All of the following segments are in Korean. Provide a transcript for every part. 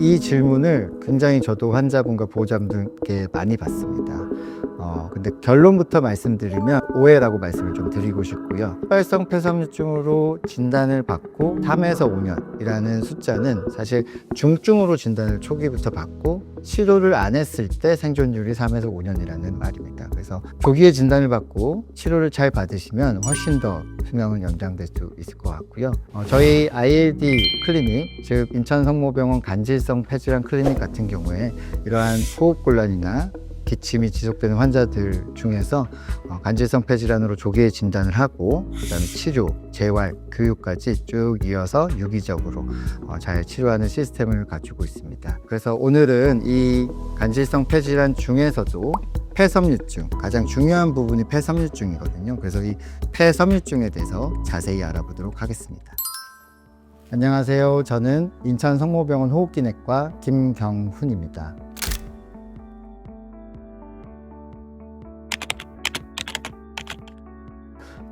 이 질문을 굉장히 저도 환자분과 보호자분들께 많이 받습니다. 근데 결론부터 말씀드리면 오해라고 말씀을 좀 드리고 싶고요. 흑발성 폐섬유증으로 진단을 받고 3에서 5년이라는 숫자는 사실 중증으로 진단을 초기부터 받고 치료를 안 했을 때 생존율이 3에서 5년이라는 말입니다. 그래서 조기에 진단을 받고 치료를 잘 받으시면 훨씬 더 수명은 연장될 수 있을 것 같고요. 저희 ILD 클리닉, 즉 인천성모병원 간질성 폐질환 클리닉 같은 경우에 이러한 호흡곤란이나 기침이 지속되는 환자들 중에서 간질성 폐질환으로 조기에 진단을 하고 그다음에 치료, 재활, 교육까지 쭉 이어서 유기적으로 잘 치료하는 시스템을 갖추고 있습니다. 그래서 오늘은 이 간질성 폐질환 중에서도 폐섬유증, 가장 중요한 부분이 폐섬유증이거든요. 그래서 이 폐섬유증에 대해서 자세히 알아보도록 하겠습니다. 안녕하세요. 저는 인천성모병원 호흡기내과 김경훈입니다.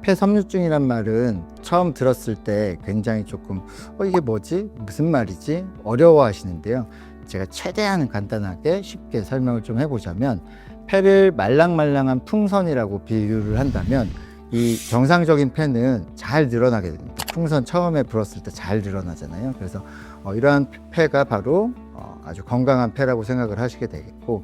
폐섬유증이란 말은 처음 들었을 때 굉장히 조금 이게 뭐지? 무슨 말이지? 어려워 하시는데요. 제가 최대한 간단하게 쉽게 설명을 좀 해보자면 폐를 말랑말랑한 풍선이라고 비유를 한다면 이 정상적인 폐는 잘 늘어나게 됩니다. 풍선 처음에 불었을 때 잘 늘어나잖아요. 그래서 이러한 폐가 바로 아주 건강한 폐라고 생각을 하시게 되겠고,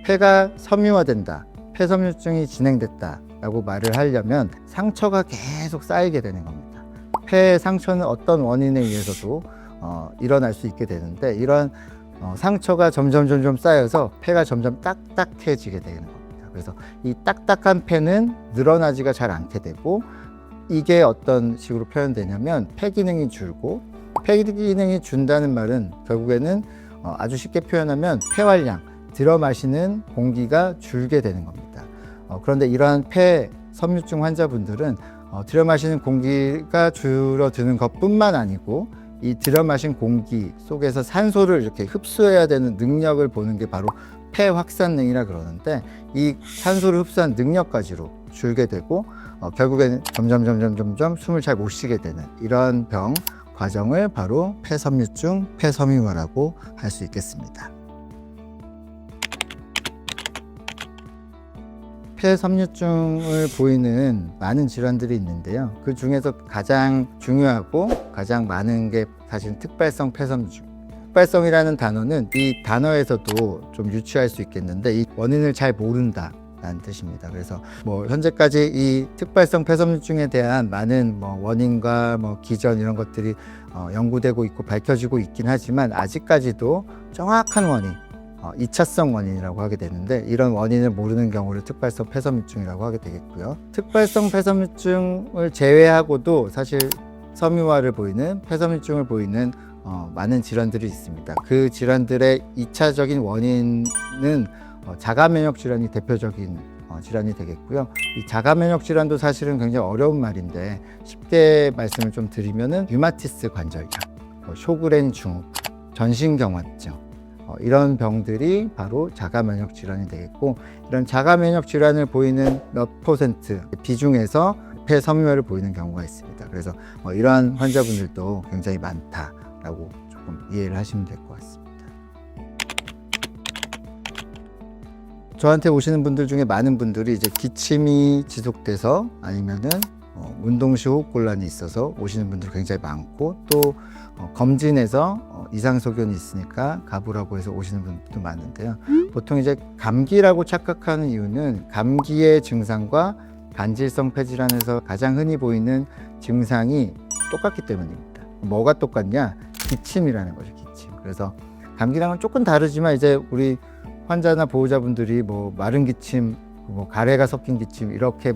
폐가 섬유화된다, 폐섬유증이 진행됐다 라고 말을 하려면 상처가 계속 쌓이게 되는 겁니다. 폐의 상처는 어떤 원인에 의해서도 일어날 수 있게 되는데, 이런 상처가 점점 쌓여서 폐가 점점 딱딱해지게 되는 겁니다. 그래서 이 딱딱한 폐는 늘어나지가 잘 않게 되고, 이게 어떤 식으로 표현되냐면 폐 기능이 줄고, 폐 기능이 준다는 말은 결국에는 아주 쉽게 표현하면 폐활량, 들어 마시는 공기가 줄게 되는 겁니다. 그런데 이러한 폐섬유증 환자분들은 들여 마시는 공기가 줄어드는 것뿐만 아니고 이 들여 마신 공기 속에서 산소를 이렇게 흡수해야 되는 능력을 보는 게 바로 폐확산능이라 그러는데, 이 산소를 흡수한 능력까지로 줄게 되고 결국에는 점점 숨을 잘 못 쉬게 되는 이런 병 과정을 바로 폐섬유증, 폐섬유화라고 할 수 있겠습니다. 폐섬유증을 보이는 많은 질환들이 있는데요. 그 중에서 가장 중요하고 가장 많은 게 사실 특발성 폐섬유증. 특발성이라는 단어는 이 단어에서도 좀 유추할 수 있겠는데, 이 원인을 잘 모른다 라는 뜻입니다. 그래서 현재까지 이 특발성 폐섬유증에 대한 많은 원인과 기전 이런 것들이 연구되고 있고 밝혀지고 있긴 하지만, 아직까지도 정확한 원인, 2차성 원인이라고 하게 되는데, 이런 원인을 모르는 경우를 특발성 폐섬유증이라고 하게 되겠고요. 특발성 폐섬유증을 제외하고도 사실 섬유화를 보이는, 폐섬유증을 보이는 많은 질환들이 있습니다. 그 질환들의 2차적인 원인은 자가면역 질환이 대표적인 질환이 되겠고요. 이 자가면역 질환도 사실은 굉장히 어려운 말인데, 쉽게 말씀을 좀 드리면은 류마티스 관절염, 쇼그렌 증후군, 전신경화증, 이런 병들이 바로 자가면역 질환이 되겠고, 이런 자가면역 질환을 보이는 몇 퍼센트 비중에서 폐섬유화를 보이는 경우가 있습니다. 그래서 이러한 환자분들도 굉장히 많다라고 조금 이해를 하시면 될 것 같습니다. 저한테 오시는 분들 중에 많은 분들이 이제 기침이 지속돼서 아니면은 운동 시 호흡곤란이 있어서 오시는 분들 굉장히 많고, 또 검진에서 이상소견이 있으니까 가보라고 해서 오시는 분들도 많은데요. 보통 이제 감기라고 착각하는 이유는 감기의 증상과 간질성 폐질환에서 가장 흔히 보이는 증상이 똑같기 때문입니다. 뭐가 똑같냐? 기침이라는 거죠, 기침. 그래서 감기랑은 조금 다르지만 이제 우리 환자나 보호자분들이 마른 기침, 가래가 섞인 기침 이렇게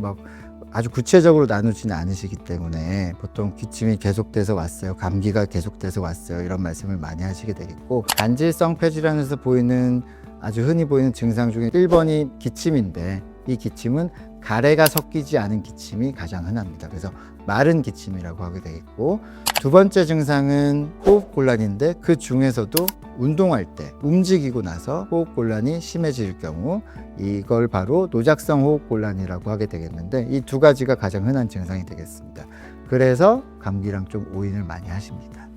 아주 구체적으로 나누지는 않으시기 때문에 보통 기침이 계속돼서 왔어요, 감기가 계속돼서 왔어요, 이런 말씀을 많이 하시게 되겠고, 간질성 폐질환에서 보이는 아주 흔히 보이는 증상 중에 1번이 기침인데, 이 기침은 가래가 섞이지 않은 기침이 가장 흔합니다. 그래서 마른 기침이라고 하게 되겠고, 두 번째 증상은 호흡곤란인데, 그 중에서도 운동할 때 움직이고 나서 호흡곤란이 심해질 경우, 이걸 바로 노작성 호흡곤란이라고 하게 되겠는데, 이 두 가지가 가장 흔한 증상이 되겠습니다. 그래서 감기랑 좀 오인을 많이 하십니다.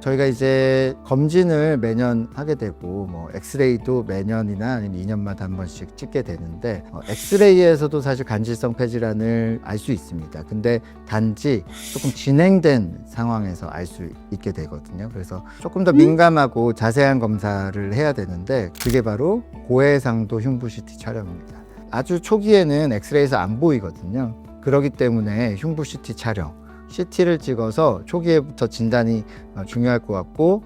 저희가 이제 검진을 매년 하게 되고 뭐 엑스레이도 매년이나 아니면 2년마다 한 번씩 찍게 되는데 엑스레이에서도 사실 간질성 폐질환을 알 수 있습니다. 근데 단지 조금 진행된 상황에서 알 수 있게 되거든요. 그래서 조금 더 민감하고 자세한 검사를 해야 되는데 그게 바로 고해상도 흉부 CT 촬영입니다. 아주 초기에는 엑스레이에서 안 보이거든요. 그렇기 때문에 흉부 CT 촬영, CT를 찍어서 초기에부터 진단이 중요할 것 같고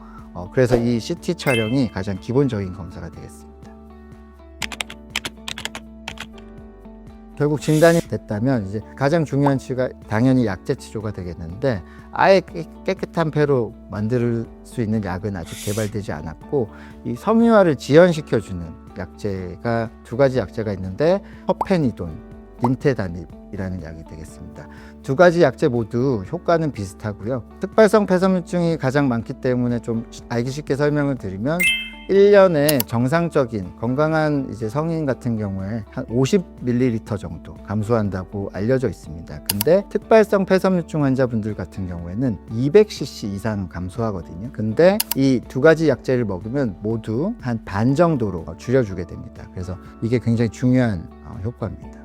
그래서 이 CT 촬영이 가장 기본적인 검사가 되겠습니다. 결국 진단이 됐다면 이제 가장 중요한 치료가 당연히 약제 치료가 되겠는데 아예 깨끗한 폐로 만들 수 있는 약은 아직 개발되지 않았고 이 섬유화를 지연시켜주는 약제가 두 가지 약제가 있는데 퍼페니돈, 닌테다닙이라는 약이 되겠습니다. 두 가지 약제 모두 효과는 비슷하고요. 특발성 폐섬유증이 가장 많기 때문에 좀 알기 쉽게 설명을 드리면 1년에 정상적인 건강한 이제 성인 같은 경우에 한 50ml 정도 감소한다고 알려져 있습니다. 근데 특발성 폐섬유증 환자분들 같은 경우에는 200cc 이상 감소하거든요. 근데 이 두 가지 약제를 먹으면 모두 한 반 정도로 줄여주게 됩니다. 그래서 이게 굉장히 중요한 효과입니다.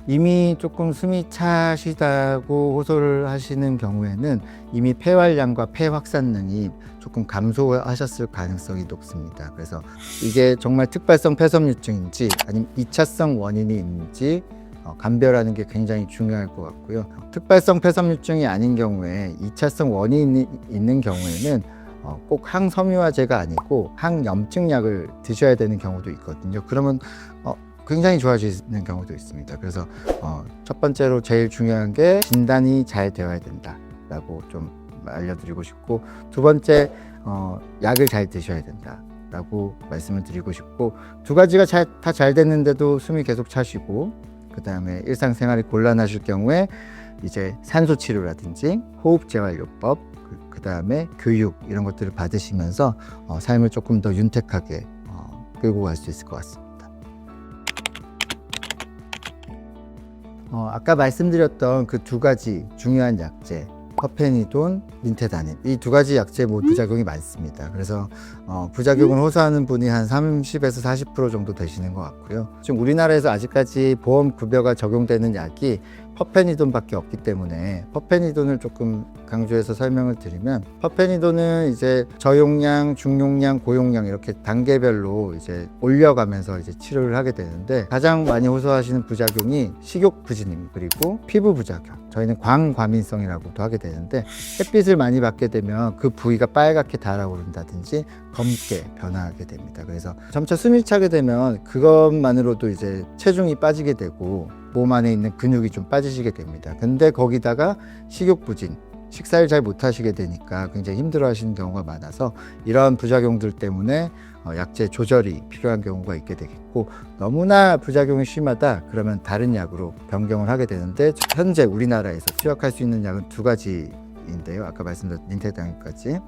이미 조금 숨이 차시다고 호소를 하시는 경우에는 이미 폐활량과 폐 확산능이 조금 감소하셨을 가능성이 높습니다. 그래서 이게 정말 특발성 폐섬유증인지 아니면 2차성 원인이 있는지 감별하는 게 굉장히 중요할 것 같고요. 특발성 폐섬유증이 아닌 경우에 2차성 원인이 있는 경우에는 꼭 항섬유화제가 아니고 항염증약을 드셔야 되는 경우도 있거든요. 그러면 굉장히 좋아지는 경우도 있습니다. 그래서 첫 번째로 제일 중요한 게 진단이 잘 되어야 된다라고 좀 알려드리고 싶고 두 번째 약을 잘 드셔야 된다라고 말씀을 드리고 싶고 두 가지가 다 잘 됐는데도 숨이 계속 차시고 그 다음에 일상생활이 곤란하실 경우에 이제 산소 치료라든지 호흡 재활요법 그 다음에 교육 이런 것들을 받으시면서 삶을 조금 더 윤택하게 끌고 갈 수 있을 것 같습니다. 아까 말씀드렸던 그 두 가지 중요한 약제 퍼페니돈, 닌테다닙 이 두 가지 약제 모두 부작용이 많습니다. 그래서 부작용을 호소하는 분이 한 30에서 40% 정도 되시는 것 같고요. 지금 우리나라에서 아직까지 보험 급여가 적용되는 약이 퍼페니돈밖에 없기 때문에 퍼페니돈을 조금 강조해서 설명을 드리면 퍼페니돈은 이제 저용량, 중용량, 고용량 이렇게 단계별로 이제 올려가면서 이제 치료를 하게 되는데 가장 많이 호소하시는 부작용이 식욕 부진임 그리고 피부 부작용 저희는 광과민성이라고도 하게 되는데 햇빛을 많이 받게 되면 그 부위가 빨갛게 달아오른다든지 검게 변화하게 됩니다. 그래서 점차 숨이 차게 되면 그것만으로도 이제 체중이 빠지게 되고 몸 안에 있는 근육이 좀 빠지시게 됩니다. 근데 거기다가 식욕부진, 식사를 잘 못하시게 되니까 굉장히 힘들어 하시는 경우가 많아서 이러한 부작용들 때문에 약제 조절이 필요한 경우가 있게 되겠고 너무나 부작용이 심하다 그러면 다른 약으로 변경을 하게 되는데 현재 우리나라에서 투약할 수 있는 약은 두 가지인데요. 아까 말씀드린 닌테다닙까지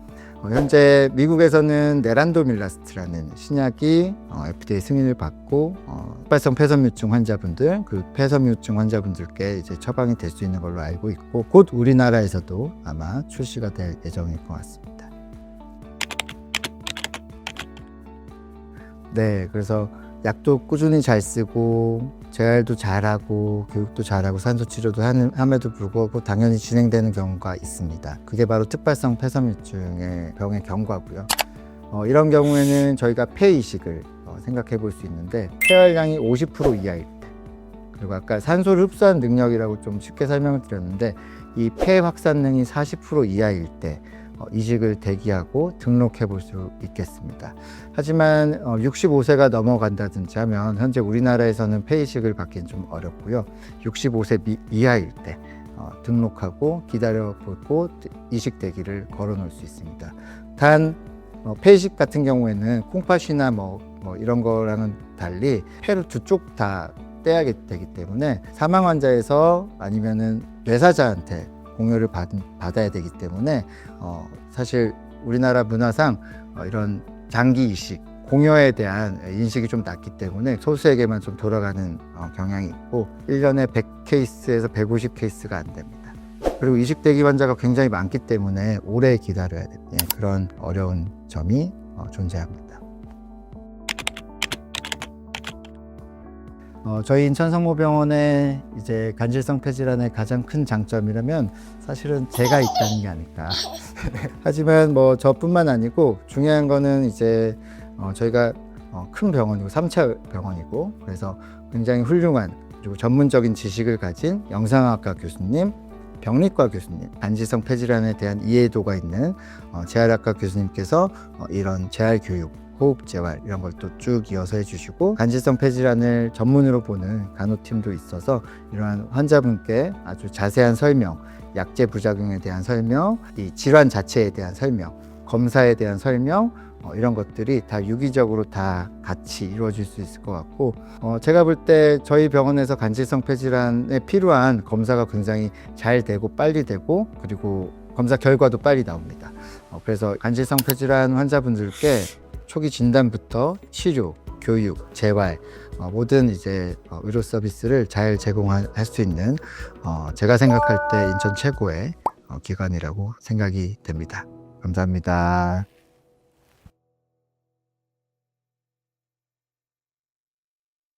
현재 미국에서는 네란도밀라스트라는 신약이 FDA 승인을 받고 특발성 폐섬유증 환자분들, 그 폐섬유증 환자분들께 이제 처방이 될 수 있는 걸로 알고 있고 곧 우리나라에서도 아마 출시가 될 예정일 것 같습니다. 네, 그래서 약도 꾸준히 잘 쓰고 재활도 잘하고 교육도 잘하고 산소 치료도 함에도 불구하고 당연히 진행되는 경우가 있습니다. 그게 바로 특발성 폐섬유증의 병의 경과고요. 이런 경우에는 저희가 폐 이식을 생각해 볼 수 있는데 폐활량이 50% 이하일 때 그리고 아까 산소를 흡수하는 능력이라고 좀 쉽게 설명을 드렸는데 이 폐 확산능이 40% 이하일 때 이식을 대기하고 등록해 볼 수 있겠습니다. 하지만 65세가 넘어간다든지 하면 현재 우리나라에서는 폐이식을 받기는 좀 어렵고요. 65세 이하일 때 등록하고 기다려보고 이식 대기를 걸어 놓을 수 있습니다. 단 폐이식 같은 경우에는 콩팥이나 뭐 이런 거랑은 달리 폐를 두 쪽 다 떼야 되기 때문에 사망 환자에서 아니면은 뇌사자한테 공여를 받아야 되기 때문에 사실 우리나라 문화상 이런 장기 이식, 공여에 대한 인식이 좀 낮기 때문에 소수에게만 좀 돌아가는 경향이 있고 1년에 100케이스에서 150케이스가 안 됩니다. 그리고 이식대기 환자가 굉장히 많기 때문에 오래 기다려야 돼요. 예, 그런 어려운 점이 존재합니다. 저희 인천성모병원의 이제 간질성 폐질환의 가장 큰 장점이라면 사실은 제가 있다는 게 아닐까. 하지만 뭐 저뿐만 아니고 중요한 거는 이제 저희가 큰 병원이고 3차 병원이고 그래서 굉장히 훌륭한 그리고 전문적인 지식을 가진 영상학과 교수님, 병리과 교수님, 간질성 폐질환에 대한 이해도가 있는 재활학과 교수님께서 이런 재활 교육, 호흡 재활 이런 걸 또 쭉 이어서 해주시고 간질성 폐질환을 전문으로 보는 간호팀도 있어서 이러한 환자분께 아주 자세한 설명, 약제 부작용에 대한 설명, 이 질환 자체에 대한 설명, 검사에 대한 설명 이런 것들이 다 유기적으로 다 같이 이루어질 수 있을 것 같고 제가 볼 때 저희 병원에서 간질성 폐질환에 필요한 검사가 굉장히 잘 되고 빨리 되고 그리고 검사 결과도 빨리 나옵니다. 그래서 간질성 폐질환 환자분들께 초기 진단부터 치료, 교육, 재활 모든 이제 의료 서비스를 잘 제공할 수 있는 제가 생각할 때 인천 최고의 기관이라고 생각이 됩니다. 감사합니다.